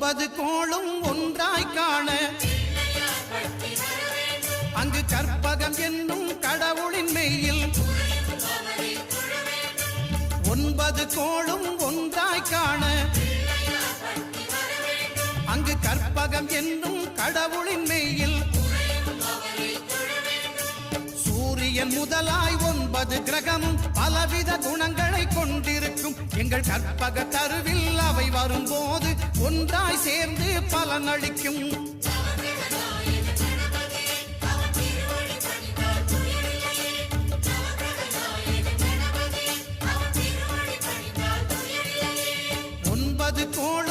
ஒன்பது கோளும் ஒன்றாய் காண அங்கு கற்பகம் என்னும் கடவுளின் மெய்யில் ஒன்பது கோளும் ஒன்றாய் காண அங்கு கற்பகம் என்னும் கடவுளின் மெய்யில் சூரியன் முதலாய் ஒன்பது கிரகமும் பலவித குணங்களை கொண்டிருக்கும் எங்கள் கற்பக கருவில் அவை வரும்போது ஒன்றாய் சேர்ந்து பலனளிக்கும். ஒன்பது கோள்